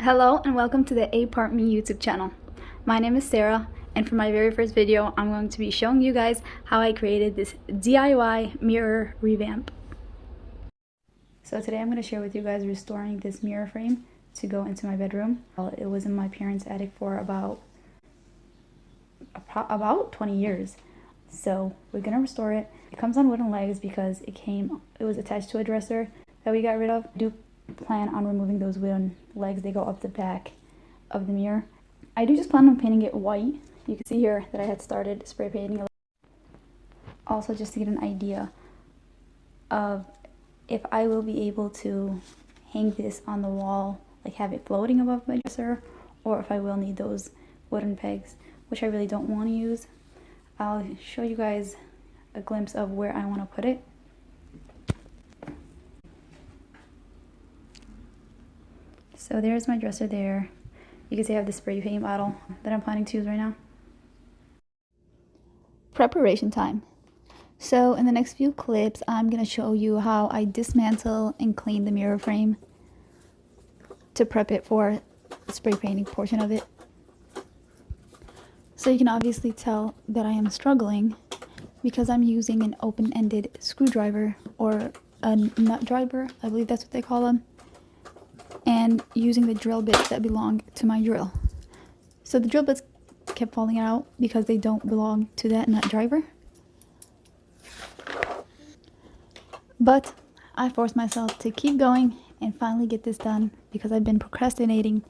Hello and welcome to the A-Part Me YouTube channel. My name is Sarah, and for my very first video I'm going to be showing you guys how I created this DIY mirror revamp. So today I'm going to share with you guys restoring this mirror frame to go into my bedroom. It was in my parents' attic for about 20 years. So we're going to restore it. It comes on wooden legs because it was attached to a dresser that we got rid of. I do plan on removing those wooden legs. They go up the back of the mirror. I do just plan on painting it white. You can see here that I had started spray painting a little. Also, just to get an idea of if I will be able to hang this on the wall, like have it floating above my dresser, or if I will need those wooden pegs, which I really don't want to use. I'll show you guys a glimpse of where I want to put it. So there's my dresser there. You can see I have the spray paint bottle that I'm planning to use right now. Preparation time. So in the next few clips, I'm going to show you how I dismantle and clean the mirror frame to prep it for the spray painting portion of it. So you can obviously tell that I am struggling because I'm using an open-ended screwdriver, or a nut driver, I believe that's what they call them, and using the drill bits that belong to my drill. So the drill bits kept falling out because they don't belong to that nut driver. But I forced myself to keep going and finally get this done because I've been procrastinating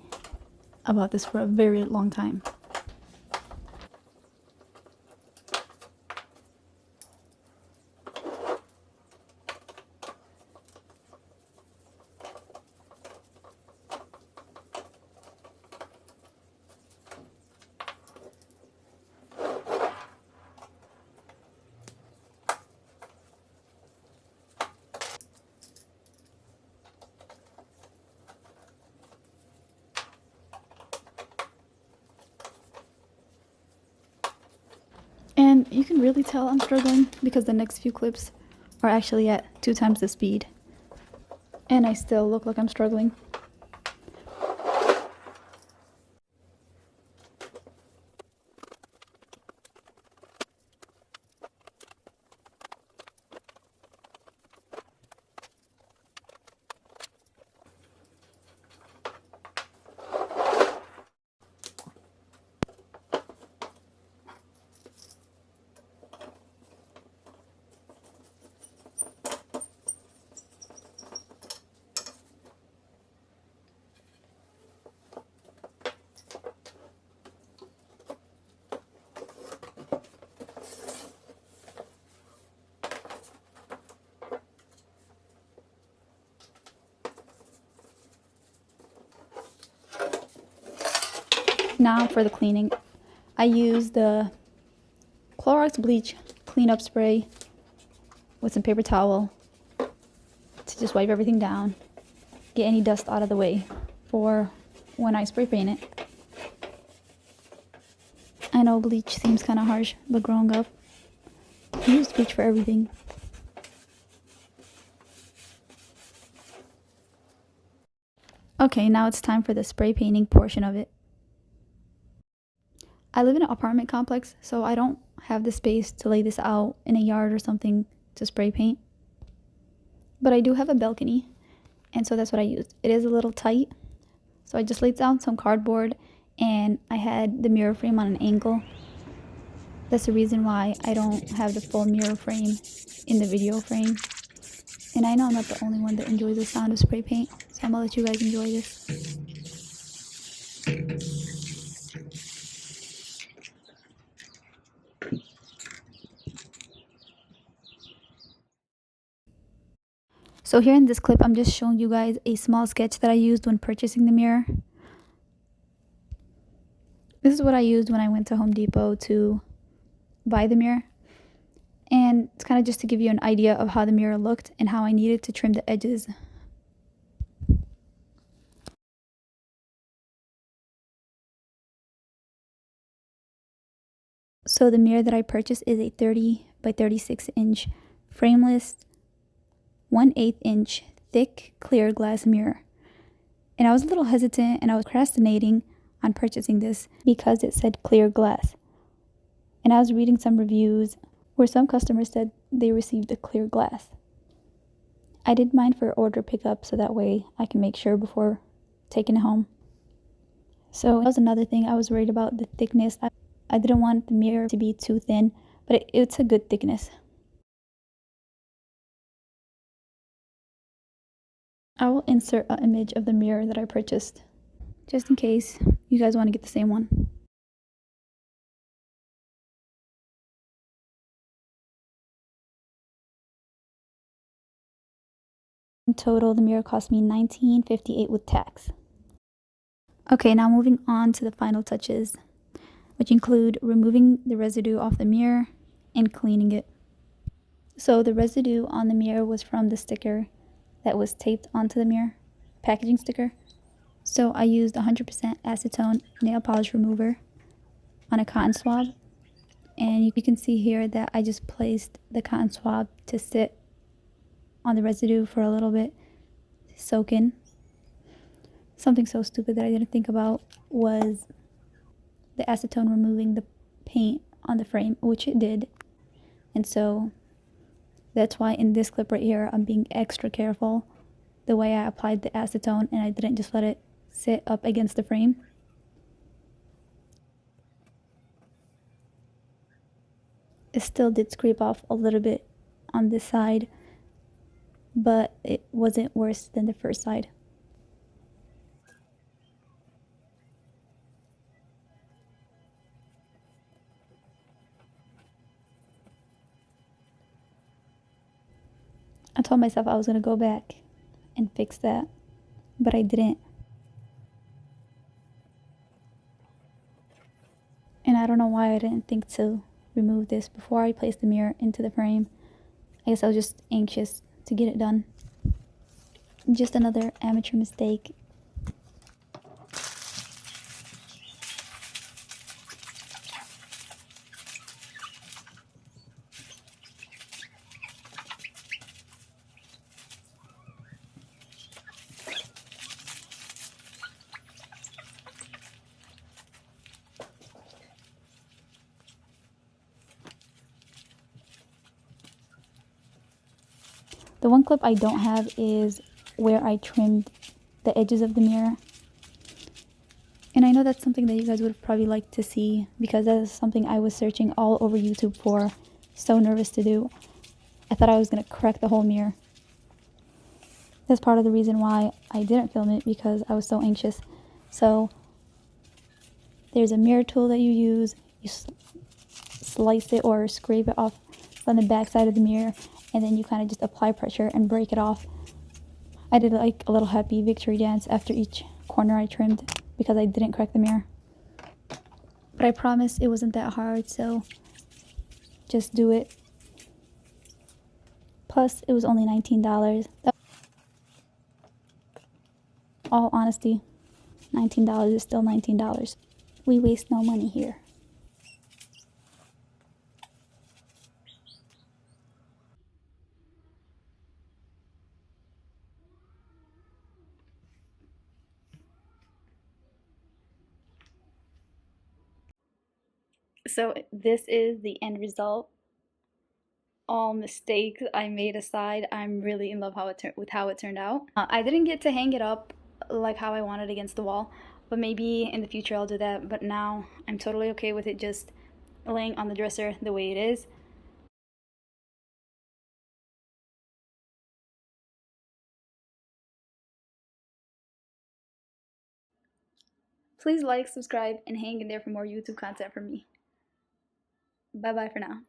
about this for a very long time. And you can really tell I'm struggling because the next few clips are actually at 2 times the speed. And I still look like I'm struggling. Now for the cleaning, I use the Clorox bleach cleanup spray with some paper towel to just wipe everything down, get any dust out of the way for when I spray paint it. I know bleach seems kind of harsh, but growing up, I used bleach for everything. Okay, now it's time for the spray painting portion of it. I live in an apartment complex, so I don't have the space to lay this out in a yard or something to spray paint. But I do have a balcony, and so that's what I used. It is a little tight, so I just laid down some cardboard, and I had the mirror frame on an angle. That's the reason why I don't have the full mirror frame in the video frame. And I know I'm not the only one that enjoys the sound of spray paint, so I'm gonna let you guys enjoy this. So here in this clip, I'm just showing you guys a small sketch that I used when purchasing the mirror. This is what I used when I went to Home Depot to buy the mirror. And it's kind of just to give you an idea of how the mirror looked and how I needed to trim the edges. So the mirror that I purchased is a 30 by 36 inch frameless 1/8 inch thick clear glass mirror. And I was a little hesitant and I was procrastinating on purchasing this because it said clear glass. And I was reading some reviews where some customers said they received a clear glass. I did mine for order pickup so that way I can make sure before taking it home. So that was another thing. I was worried about the thickness. I didn't want the mirror to be too thin, but it's a good thickness. I will insert an image of the mirror that I purchased, just in case you guys want to get the same one. In total, the mirror cost me $19.58 with tax. Okay, now moving on to the final touches, which include removing the residue off the mirror and cleaning it. So the residue on the mirror was from the sticker that was taped onto the mirror, packaging sticker. So I used 100% acetone nail polish remover on a cotton swab. And you can see here that I just placed the cotton swab to sit on the residue for a little bit, soak in. Something so stupid that I didn't think about was the acetone removing the paint on the frame, which it did. And so that's why in this clip right here, I'm being extra careful the way I applied the acetone, and I didn't just let it sit up against the frame. It still did scrape off a little bit on this side, but it wasn't worse than the first side. I told myself I was going to go back and fix that, but I didn't. And I don't know why I didn't think to remove this before I placed the mirror into the frame. I guess I was just anxious to get it done. Just another amateur mistake. The one clip I don't have is where I trimmed the edges of the mirror. And I know that's something that you guys would probably like to see because that is something I was searching all over YouTube for. So nervous to do. I thought I was going to crack the whole mirror. That's part of the reason why I didn't film it, because I was so anxious. So there's a mirror tool that you use. You slice it or scrape it off on the back side of the mirror, and then you kind of just apply pressure and break it off. I did like a little happy victory dance after each corner I trimmed because I didn't crack the mirror. But I promise it wasn't that hard, so just do it. Plus, it was only $19. All honesty, $19 is still $19. We waste no money here. So this is the end result. All mistakes I made aside, I'm really in love with how it turned out. I didn't get to hang it up like how I wanted against the wall, but maybe in the future I'll do that. But now I'm totally okay with it just laying on the dresser the way it is. Please like, subscribe, and hang in there for more YouTube content from me. Bye bye for now.